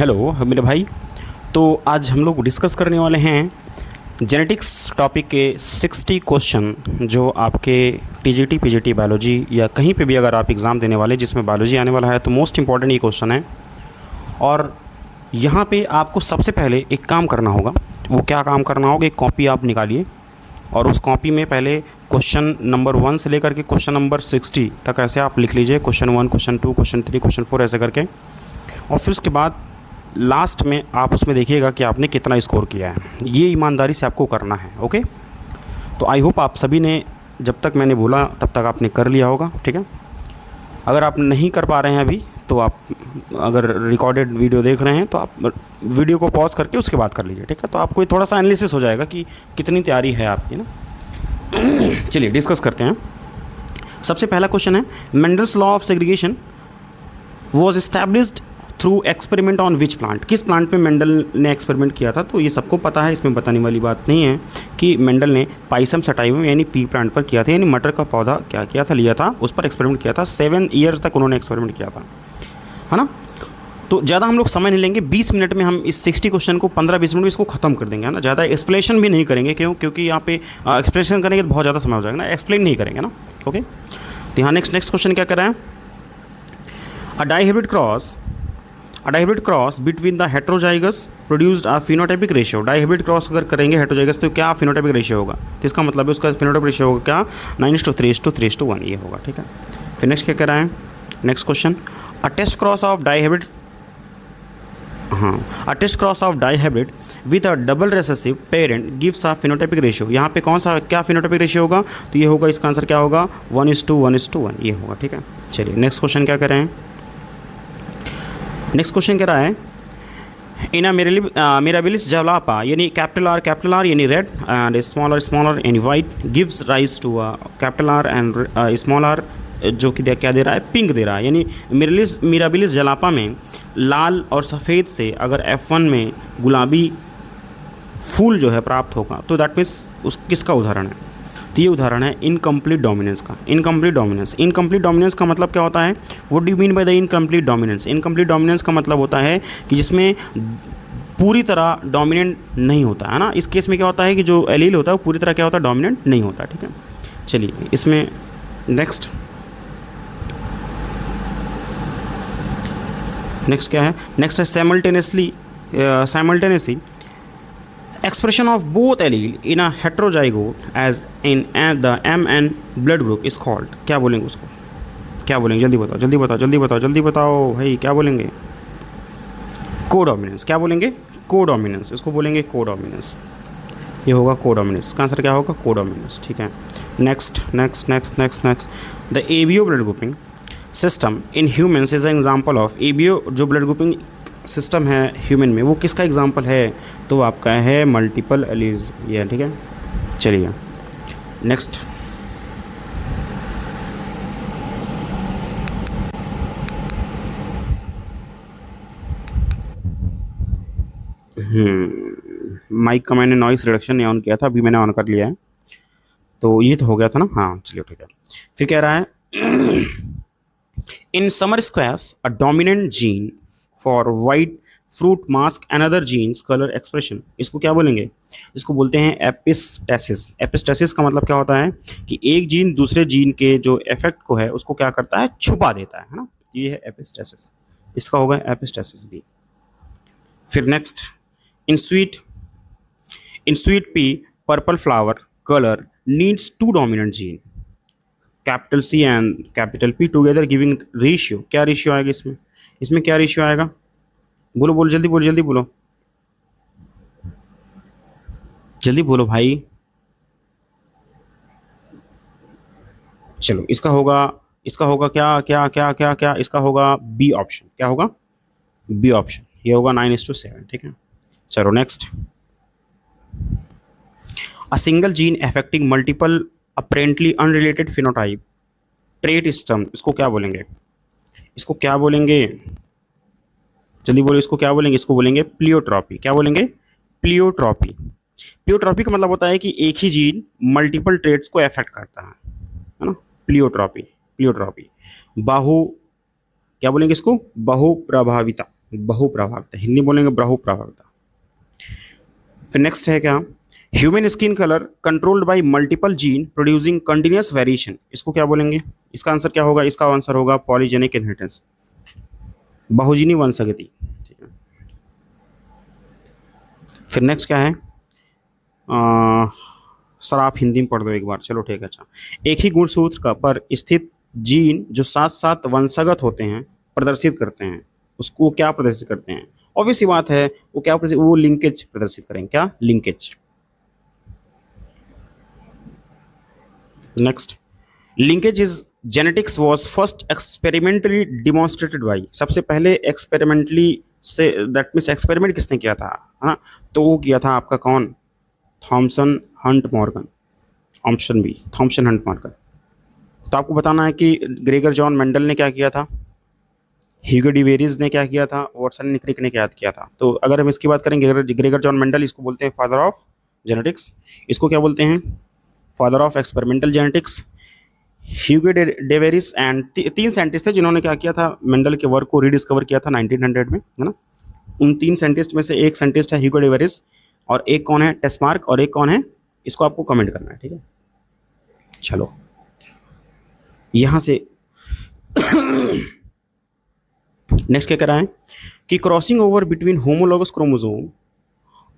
Hello मेरे भाई। तो आज हम लोग डिस्कस करने वाले हैं जेनेटिक्स टॉपिक के 60 क्वेश्चन जो आपके टीजीटी पीजीटी बायोलॉजी या कहीं पे भी अगर आप एग्ज़ाम देने वाले जिसमें बायोलॉजी आने वाला है तो मोस्ट इंपॉर्टेंट ये क्वेश्चन है। और यहाँ पे आपको सबसे पहले एक काम करना होगा। वो क्या काम करना होगा, एक कॉपी आप निकालिए और उस कॉपी में पहले क्वेश्चन नंबर 1 से लेकर के क्वेश्चन नंबर 60 तक ऐसे आप लिख लीजिए। क्वेश्चन 1, क्वेश्चन 2, क्वेश्चन 3, क्वेश्चन 4 ऐसे करके। और फिर उसके बाद लास्ट में आप उसमें देखिएगा कि आपने कितना स्कोर किया है। ये ईमानदारी से आपको करना है। ओके, तो आई होप आप सभी ने जब तक मैंने बोला तब तक आपने कर लिया होगा। ठीक है, अगर आप नहीं कर पा रहे हैं अभी तो आप अगर रिकॉर्डेड वीडियो देख रहे हैं तो आप वीडियो को पॉज करके उसके बाद कर लीजिए। ठीक है, तो आपको थोड़ा सा एनालिसिस हो जाएगा कि कितनी तैयारी है आपकी ना। चलिए डिस्कस करते हैं। सबसे पहला क्वेश्चन है, Mendel's law of segregation was established through experiment on which plant. किस प्लांट पे मेंडल ने एक्सपेरिमेंट किया था? तो ये सबको पता है, इसमें बताने वाली बात नहीं है कि मेंडल ने पाइसम सटाइवम यानी पी प्लांट पर किया था, यानी मटर का पौधा क्या किया था, लिया था, उस पर एक्सपेरिमेंट किया था। 7 ईयर्स तक उन्होंने एक्सपेरिमेंट किया था, है ना। तो ज़्यादा हम लोग समय नहीं लेंगे, 20 मिनट में हम इस 60 क्वेश्चन को 15-20 मिनट में इसको खत्म कर देंगे, है ना। ज़्यादा एक्सप्लेनेशन भी नहीं करेंगे, क्योंकि यहाँ पे एक्सप्लेनेशन करेंगे तो बहुत ज़्यादा समय हो जाएगा ना, एक्सप्लेन नहीं करेंगे ना। ओके, तो यहाँ नेक्स्ट क्वेश्चन क्या कर रहे हैं, a dihybrid cross between the heterozygous produced a phenotypic ratio. Dihybrid cross अगर करेंगे हेट्रोजाइगस तो क्या फिनोटाइपिक रेशियो होगा? तो इसका मतलब है उसका फिनोटाइपिक रेशियो होगा क्या, 9:3:3:1 ये होगा। ठीक है, फिर नेक्स्ट क्या कर रहा है, next question, a test cross of dihybrid with a double recessive parent gives a phenotypic ratio. यहाँ पे कौन सा क्या फिनोटाइपिक रेशियो होगा? तो ये होगा, इसका आंसर क्या होगा, 1:1:1 ये होगा। ठीक है, चलिए नेक्स्ट क्वेश्चन क्या कर रहे हैं। नेक्स्ट क्वेश्चन कह रहा है, इन मिराबिलिस जलापा यानी कैपिटल आर यानी रेड एंड स्मॉलर यानी white gives rise to capital R and small R जो कि क्या दे रहा है, पिंक दे रहा है। यानी मिराबिलिस जलापा में लाल और सफ़ेद से अगर F1 में गुलाबी फूल जो है प्राप्त होगा तो दैट मीन्स उस किसका उदाहरण है? तो ये उदाहरण है इनकम्प्लीट डोमिनेंस का। इनकम्प्लीट डोमिनेंस का मतलब क्या होता है? What do you mean by the incomplete dominance? Incomplete dominance का मतलब होता है कि जिसमें पूरी तरह डोमिनेंट नहीं होता है ना। इस केस में क्या होता है कि जो एलील होता है वो पूरी तरह क्या होता है, डोमिनेंट नहीं होता। ठीक है, चलिए इसमें नेक्स्ट क्या है, नेक्स्ट है simultaneously expression of both allele in a heterozygote as in the MN blood group is called। क्या बोलेंगे उसको, क्या बोलेंगे, जल्दी बताओ भाई, क्या बोलेंगे? कोडोमिनेंस। क्या बोलेंगे? कोडोमिनेंस। इसको बोलेंगे कोडोमिनेंस, ये होगा कोडोमिनेंस। इसका आंसर क्या होगा, कोडोमिनेंस। ठीक है, next the ABO blood grouping system in humans is an example of. ABO जो ब्लड ग्रुपिंग सिस्टम है ह्यूमन में वो किसका एग्जाम्पल है? तो आपका है मल्टीपल एलीज ये। ठीक है, चलिए नेक्स्ट माइक का मैंने नॉइस रिडक्शन ऑन किया था, अभी मैंने ऑन कर लिया है, तो ये तो हो गया था ना। हाँ चलिए ठीक है, फिर कह रहा है in summer squares a dominant gene for white fruit mask another genes colour expression. इसको क्या बोलेंगे? इसको बोलते हैं एपिस्टेसिस। एपिस्टेसिस का मतलब क्या होता है कि एक जीन दूसरे जीन के जो इफेक्ट को है उसको क्या करता है, छुपा देता है ना। ये है एपिस्टेसिस, इसका होगा एपिस्टेसिस भी। फिर next, in sweet pea purple flower colour needs 2 dominant gene capital C and capital P together giving ratio. क्या रेशियो आएगा इसमें? इसमें क्या रेशियो आएगा? बोलो जल्दी बोलो भाई। चलो इसका होगा क्या, इसका होगा बी ऑप्शन। क्या होगा? बी ऑप्शन, ये होगा 9:7। ठीक है, चलो next, a single gene affecting multiple apparently unrelated phenotype trait system. इसको क्या बोलेंगे? जल्दी बोलो, इसको क्या बोलेंगे? इसको बोलेंगे प्लियोट्रॉपी। क्या बोलेंगे? प्लियोट्रॉपी का मतलब होता है कि एक ही जीन मल्टीपल ट्रेट्स को अफेक्ट करता है ना। प्लियोट्रॉपी। बाहु क्या बोलेंगे इसको? बहुप्रभाविता। बहुप्रभाविता, हिंदी बोलेंगे बहुप्रभाविता। फिर नेक्स्ट है क्या, human skin colour controlled by multiple gene producing continuous variation, इसको क्या बोलेंगे? इसका आंसर क्या होगा? इसका आंसर होगा पॉलीजेनिक इनहेरिटेंस, बहुजीनी वंशगति। ठीक है। फिर नेक्स्ट क्या है, सर आप हिंदी में पढ़ दो एक बार, चलो ठीक है। अच्छा, एक ही गुणसूत्र का पर स्थित जीन जो साथ साथ वंशगत होते हैं प्रदर्शित करते हैं, उसको क्या प्रदर्शित करते हैं? ऑब्वियस सी बात है, वो क्या वो लिंकेज प्रदर्शित करेंगे, क्या linkage. Next, linkage is genetics was first experimentally demonstrated by, सबसे पहले एक्सपेरिमेंटली से, दैट मीन्स एक्सपेरिमेंट किसने किया था, है ना? तो वो किया था आपका कौन? Thomson Hunt Morgan, option B Thomson Hunt Morgan. तो आपको बताना है कि ग्रेगर जॉन मेंडल ने क्या किया था, ह्यूगो डिवेरिस ने क्या किया था, वॉटसन क्रिक ने क्या किया था। तो अगर हम इसकी बात करेंगे, ग्रेगर जॉन मेंडल, इसको बोलते हैं फादर ऑफ जेनेटिक्स, इसको क्या बोलते हैं? Father of experimental genetics. Hugo de Vries and तीन साइंटिस्ट थे जिन्होंने क्या किया था, मेंडल के वर्क को रीडिस्कवर किया था 1900 में, है ना? उन तीन साइंटिस्ट में से एक साइंटिस्ट है ह्यूगो डेवेरिस, और एक कौन है? टेस्मार्क, और एक कौन है? इसको आपको कमेंट करना है, ठीक है। चलो यहां से नेक्स्ट क्या कह रहा है कि crossing over between homologous chromosome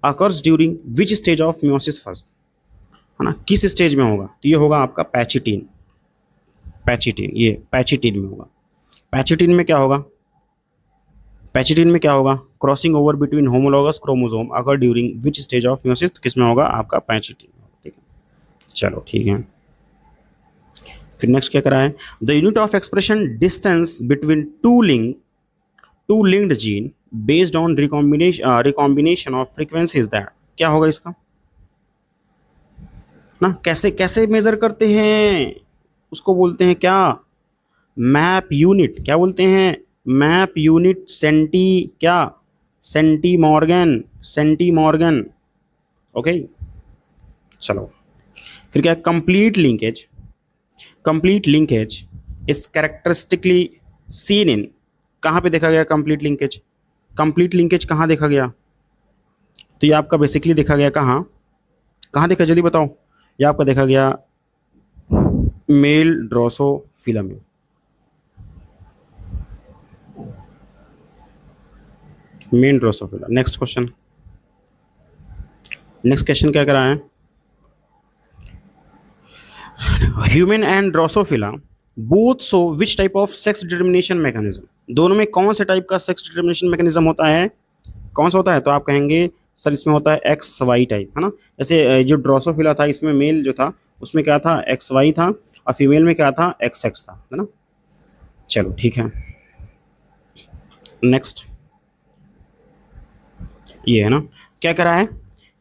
occurs during which stage of meiosis first, है ना? किस स्टेज में होगा? तो ये होगा आपका पैचिटीन, पैचिटीन, ये पैचिटीन में होगा। पैचिटीन में क्या होगा? पैचिटीन में क्या होगा? Crossing over between homologous chromosome अगर during which stage of meiosis, तो किस में होगा? आपका पैचिटीन, ठीक है। चलो ठीक है। फिर नेक्स्ट क्या करा है, the unit of expression distance between two linked gene based on recombination of frequencies that, क्या होगा इसका ना? कैसे कैसे मेजर करते हैं, उसको बोलते हैं क्या? Map unit. क्या बोलते हैं? मैप यूनिट सेंटी, क्या? Centimorgan. ओके, चलो फिर क्या? Complete linkage is characteristically seen in, कहाँ पे देखा गया कंप्लीट लिंकेज? कंप्लीट लिंकेज कहाँ देखा गया? तो ये आपका बेसिकली देखा गया कहाँ? कहाँ देखा, जल्दी बताओ। ये आपका देखा गया मेल ड्रोसोफिला में, मेन ड्रोसोफिला। नेक्स्ट क्वेश्चन क्या करा है, human and Drosophila both show which type of sex determination mechanism, दोनों में कौन से टाइप का सेक्स डिटर्मिनेशन मैकेनिज्म होता है? कौन सा होता है? तो आप कहेंगे सर इसमें होता है एक्स वाई टाइप, है ना? जैसे जो ड्रोसोफिला था, इसमें मेल जो था उसमें क्या था? एक्स वाई था, और फीमेल में क्या था? एक्स एक्स था, है ना? चलो ठीक है। नेक्स्ट ये है ना, क्या करा है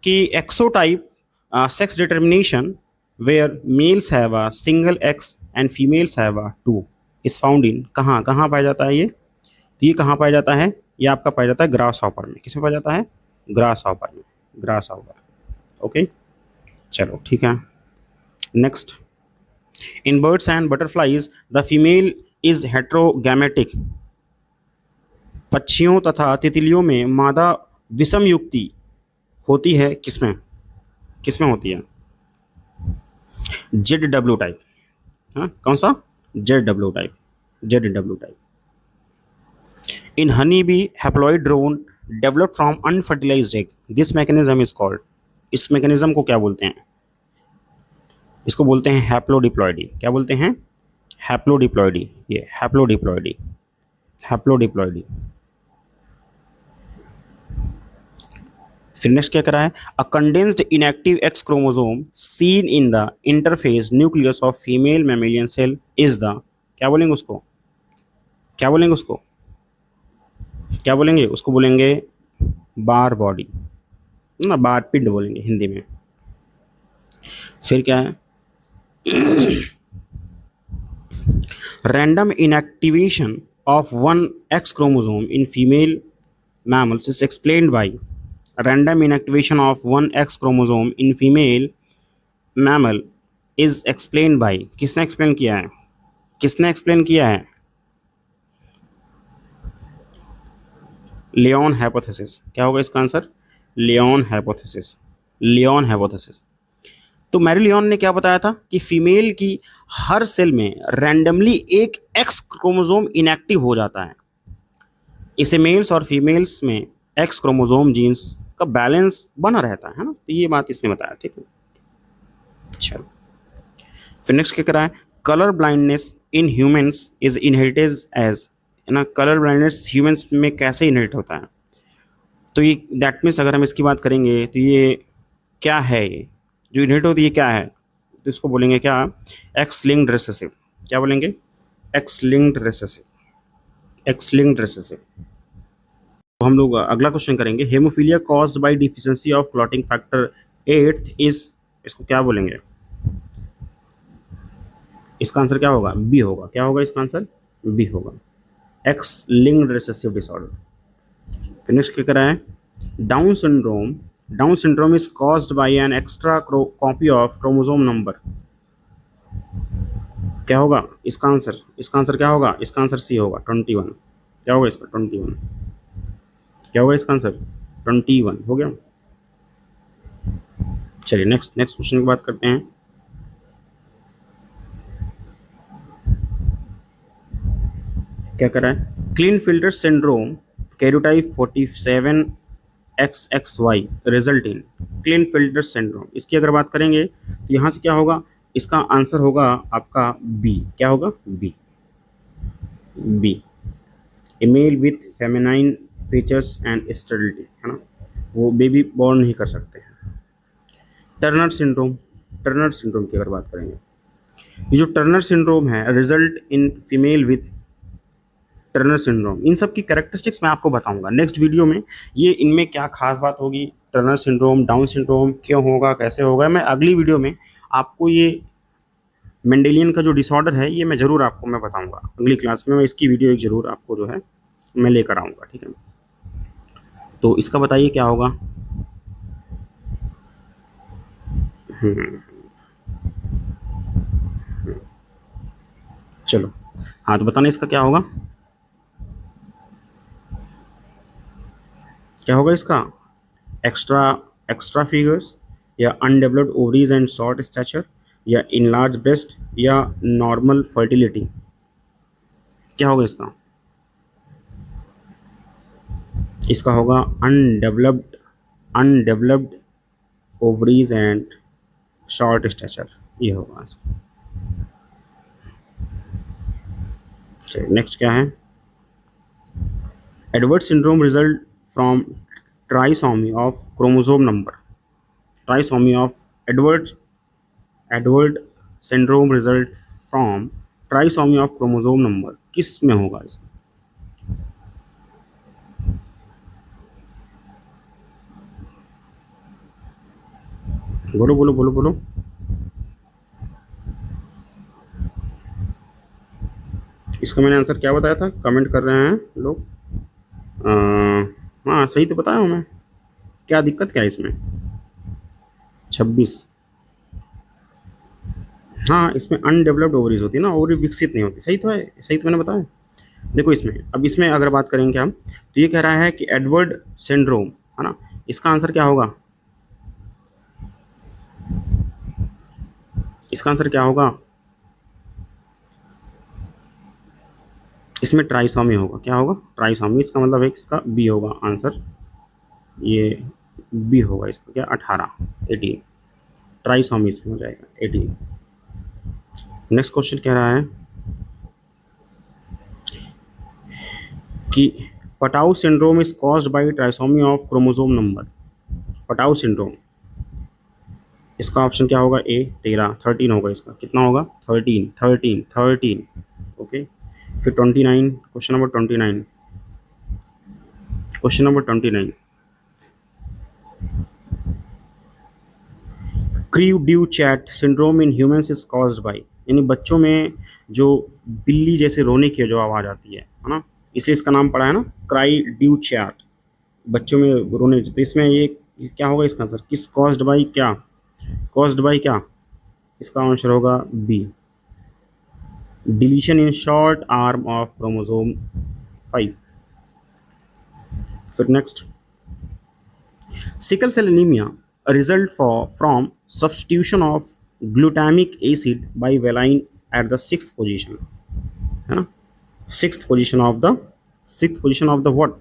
कि XO type sex determination where males have a single X and females have a two is found in, कहाँ कहाँ पाया जाता है ये? तो ये कहाँ पाया जाता है? ये आपका पाया जाता है ग्रास हॉपर में। किसमें पाया जाता है? ग्रास हॉपर में, ग्रास हॉपर। ओके, चलो ठीक है। Next, in birds and butterflies the female is heterogametic, पक्षियों तथा तितलियों में मादा विषम युक्ति होती है किसमें? किसमें होती है? ZW टाइप, हाँ कौन सा? ZW type, ZW type. In honey bee haploid drone develop from unfertilised egg, this mechanism is called, इस मैकेनिज्म को क्या बोलते हैं? इसको बोलते हैं हैप्लोडिप्लॉइडी। क्या बोलते हैं? हैप्लोडिप्लॉइडी, ये हैप्लोडिप्लॉइडी, हैप्लोडिप्लॉइडी। फिर नेक्स्ट क्या करा है, a condensed inactive X chromosome seen in the interphase nucleus of female mammalian cell is the, क्या बोलेंगे उसको? क्या बोलेंगे उसको? क्या बोलेंगे उसको? बोलेंगे बार बॉडी ना, बार पिंड बोलेंगे हिंदी में। फिर क्या है, random inactivation of one x chromosome in female mammals is explained by, random inactivation of one X chromosome in female mammal is explained by, किसने एक्सप्लेन किया है? किसने एक्सप्लेन किया है? Lyon hypothesis. क्या होगा इसका आंसर? Lyon hypothesis. Lyon hypothesis. तो मैरी लियोन ने क्या बताया था कि फीमेल की हर सेल में रैंडमली एक एक्स क्रोमोसोम इनएक्टिव हो जाता है। इसे मेल्स और फीमेल्स में एक्स क्रोमोसोम जीन्स का बैलेंस बना रहता है ना, तो ये बात इसने बताया। ठीक है, चलो फिर नेक्स्ट क्या करा है? Colour blindness in humans is inherited as, है ना, कलर ब्लाइंडनेस ह्यूमंस में कैसे इनहेरिट होता है? तो ये दैट मीन्स अगर हम इसकी बात करेंगे तो ये क्या है? ये जो इनहेरिट होती है क्या है? तो इसको बोलेंगे क्या? X linked recessive. क्या बोलेंगे? X linked recessive. X linked recessive. तो हम लोग अगला क्वेश्चन करेंगे, haemophilia caused by deficiency of clotting factor 8 is, इसको क्या बोलेंगे? इसका आंसर क्या होगा? बी होगा। क्या होगा इसका आंसर? बी होगा, एक्स लिंक्ड रिसेसिव डिसऑर्डर। फिर नेक्स्ट क्या करा है? Down syndrome, down syndrome is caused bye an extra copy of chromosome number. क्या होगा इसका आंसर? इसका आंसर क्या होगा? इसका आंसर सी होगा, 21। क्या होगा इसका? 21। क्या होगा इसका आंसर? 21 हो गया। चलिए नेक्स्ट नेक्स्ट क्वेश्चन की बात करते हैं। क्या कर रहा है? Klinefelter syndrome karyotype 47 XXY result in Klinefelter syndrome. इसकी अगर बात करेंगे तो यहाँ से क्या होगा? इसका आंसर होगा आपका बी। क्या होगा? B. B, a male with feminine features and sterility, है ना, वो बेबी बॉर्न नहीं कर सकते हैं। टर्नर सिंड्रोम, टर्नर सिंड्रोम की अगर बात करेंगे, ये जो टर्नर सिंड्रोम है result in female with Turner syndrome. इन सब की कैरेक्टरिस्टिक्स मैं आपको बताऊंगा नेक्स्ट वीडियो में, ये इनमें क्या खास बात होगी, टर्नर सिंड्रोम, डाउन सिंड्रोम क्यों होगा, कैसे होगा, मैं अगली वीडियो में आपको ये मेंडेलियन का जो डिसऑर्डर है ये मैं ज़रूर आपको मैं बताऊंगा। अगली क्लास में मैं इसकी वीडियो एक ज़रूर आपको जो है मैं लेकर आऊँगा। ठीक है, तो इसका बताइए क्या होगा? हम्म, चलो हाँ, तो बताना इसका क्या होगा? क्या होगा इसका? एक्स्ट्रा, एक्स्ट्रा फिगर्स, या undeveloped ovaries and short stature, या इनलार्ज ब्रेस्ट, या नॉर्मल फर्टिलिटी। क्या होगा इसका? इसका होगा undeveloped, undeveloped ovaries and short stature, ये होगा इसका। चलिए नेक्स्ट क्या है? Edward syndrome result from trisomy of chromosome number. Trisomy of Edward, Edward syndrome result from trisomy of chromosome number किस में होगा इसका? बोलो बोलो बोलो बोलो। इसका मैंने आंसर क्या बताया था? कमेंट कर रहे हैं लोग। हाँ सही तो बताया हूँ मैं। क्या दिक्कत क्या है इसमें? 26। हाँ, इसमें अनडेवलप्ड ओवरीज होती है ना, ओवरी विकसित नहीं होती। सही तो है, सही तो मैंने बताया। देखो इसमें, अब इसमें अगर बात करेंगे हम, तो ये कह रहा है कि एडवर्ड सिंड्रोम, है ना, इसका आंसर क्या होगा? इसका आंसर क्या होगा? इसमें ट्राइसोमी होगा। क्या होगा? ट्राइसोमी। इसका मतलब है कि इसका बी होगा आंसर, ये बी होगा इसका। क्या? 18, 18 ट्राइसोमी इसमें हो जाएगा, 18। नेक्स्ट क्वेश्चन कह रहा है कि Patau syndrome is caused bye trisomy of chromosome number. Patau syndrome, इसका ऑप्शन क्या होगा? ए 13, 13 होगा इसका। कितना होगा? 13, 13, 13। ओके, फिर 29, question number 29, question number 29, cri du chat syndrome in humans is caused by, यानी बच्चों में जो बिल्ली जैसे रोने की जो आवाज़ आती है ना, इसलिए इसका नाम पड़ा है ना क्राई ड्यू चैट, बच्चों में रोने। तो इसमें ये क्या होगा इसका आंसर? किस कॉज्ड बाय, क्या कॉज्ड बाय क्या? इसका आंसर होगा B, deletion in short arm of chromosome 5। फिर next, sickle cell anemia result from substitution of glutamic acid by valine at the sixth position, है ना, sixth position of the what,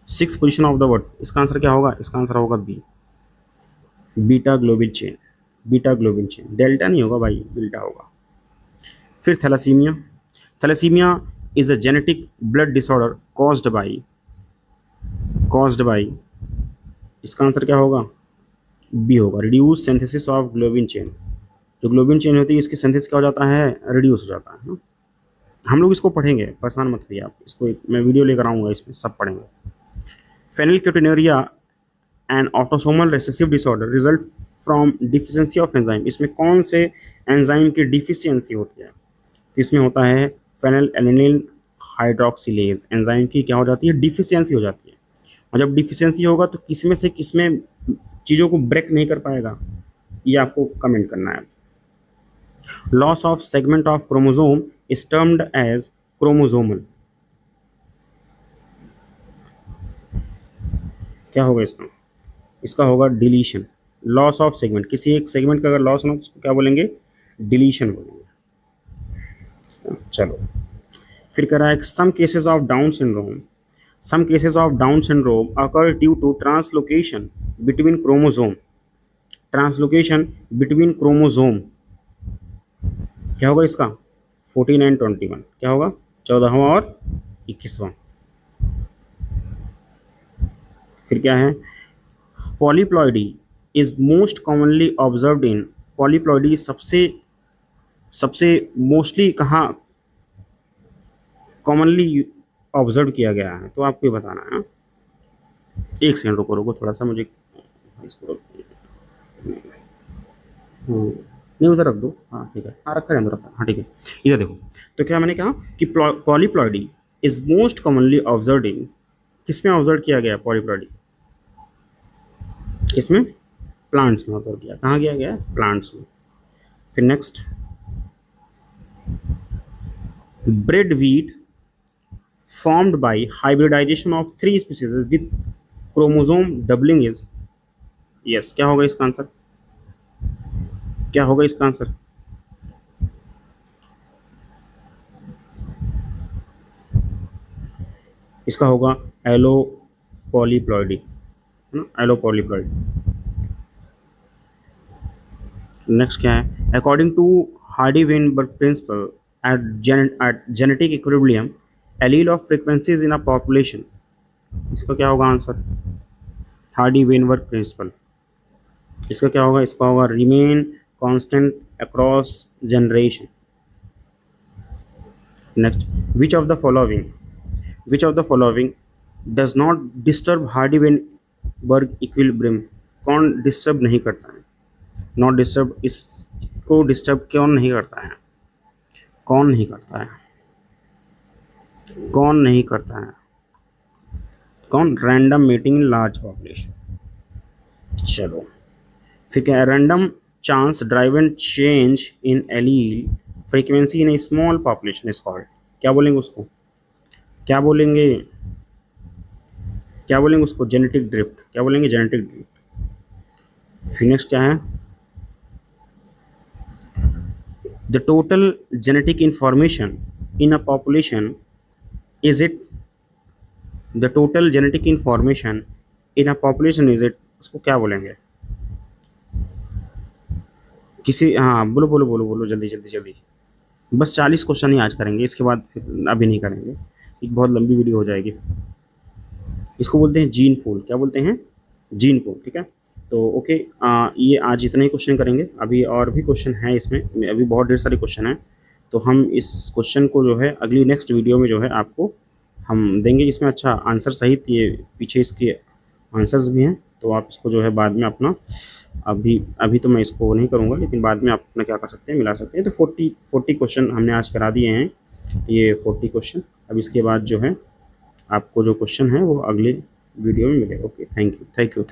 six position of the word. इसका आंसर क्या होगा, इसका आंसर होगा B, beta globin chain, beta globin chain, delta नहीं होगा भाई, बीटा होगा। फिर thalassaemia, thalassaemia is a genetic blood disorder caused by, इसका आंसर क्या होगा, बी होगा, reduce synthesis of globin chain. जो ग्लोबिन चेन होती है इसकी सिंथेसिस क्या हो जाता है, रिड्यूस हो जाता है ना। हम लोग इसको पढ़ेंगे, परेशान मत होइए आप, इसको मैं वीडियो लेकर आऊँगा, इसमें सब पढ़ेंगे। Phenylketonuria and autosomal recessive disorder result from deficiency of enzyme, इसमें कौन से एंजाइम की डिफिशियंसी होती है, इसमें होता है फेनिलएलनिन हाइड्रोक्सिलेज एंजाइम की क्या हो जाती है, डिफिशियंसी हो जाती है। और जब डिफिशियंसी होगा तो किसमें से किसमें चीज़ों को ब्रेक नहीं कर पाएगा, ये आपको कमेंट करना है। Loss of segment of chromosome is termed as chromosomal, क्या होगा इसका, इसका होगा डिलीशन। लॉस ऑफ सेगमेंट, किसी एक सेगमेंट का अगर लॉस हो तो उसको क्या बोलेंगे, डिलीशन बोलेंगे। चलो फिर कह रहा है some cases of Down syndrome, some cases of Down syndrome occur due to translocation between chromosome, translocation between chromosome, क्या होगा इसका 14 एंड 21, क्या होगा 14वां और 21वां। फिर क्या है, polyploidy is most commonly observed in, polyploidy सबसे मोस्टली कहाँ कॉमनली ऑब्जर्व किया गया है, तो आपको ये बताना है। एक सेकंड रुको थोड़ा सा, मुझे इसको नहीं उधर रख दो, हाँ ठीक है, हाँ रखा है अंदर, हाँ ठीक है। इधर देखो, तो क्या मैंने कहा कि polyploidy is most commonly observed in, किसमें ऑब्जर्व किया गया पॉलीप्लॉइडी, किसमें, प्लांट्स में ऑब्जर्व किया, कहाँ किया गया, प्लांट्स में। फिर next, bread wheat formed by hybridization of 3 species with chromosome doubling is, yes, क्या होगा इसका आंसर, क्या होगा इसका आंसर, इसका होगा एलोपॉलीप्लॉइडी, है ना, एलोपॉलीप्लॉइडी। नेक्स्ट क्या है, according to Hardy Weinberg principle at genetic equilibrium allele of frequencies in a population, इसका क्या होगा आंसर, हार्डी-वेनबर्ग प्रिंसिपल, इसका क्या होगा, इसका होगा remain constant across generation. Next, which of the following does not disturb Hardy-Weinberg equilibrium, कौन डिस्टर्ब नहीं करता है, नॉट डिस्टर्ब, इसको डिस्टर्ब कौन नहीं करता है, कौन नहीं करता है, कौन नहीं करता है, कौन, random meeting in large population. चलो फिर क्या है, random chance driven change in allele frequency in A small population is called, क्या बोलेंगे उसको, क्या बोलेंगे, क्या बोलेंगे उसको, जेनेटिक ड्रिफ्ट, क्या बोलेंगे, जेनेटिक ड्रिफ्ट। फिर नेक्स्ट क्या है, the total genetic information in a population is it, the total genetic information in a population is it, उसको क्या बोलेंगे, किसी, हाँ बोलो बोलो बोलो बोलो जल्दी जल्दी जल्दी, बस 40 क्वेश्चन ही आज करेंगे, इसके बाद फिर अभी नहीं करेंगे, एक बहुत लंबी वीडियो हो जाएगी। इसको बोलते हैं जीन पूल, क्या बोलते हैं, जीन पूल, ठीक है। तो ओके, ये आज इतने ही क्वेश्चन करेंगे, अभी और भी क्वेश्चन हैं इसमें, अभी बहुत ढेर सारे क्वेश्चन हैं, तो हम इस क्वेश्चन को जो है अगली नेक्स्ट वीडियो में जो है आपको हम देंगे, इसमें अच्छा आंसर सहित ये पीछे इसके आंसर्स भी हैं, तो आप इसको जो है बाद में अपना, अभी तो मैं इसको नहीं करूँगा, लेकिन बाद में आप अपना क्या कर सकते हैं, मिला सकते हैं। तो 40 क्वेश्चन हमने आज करा दिए हैं, ये 40 क्वेश्चन, अब इसके बाद जो है आपको जो क्वेश्चन है वो अगले वीडियो में मिलेगा। Okay, thank you.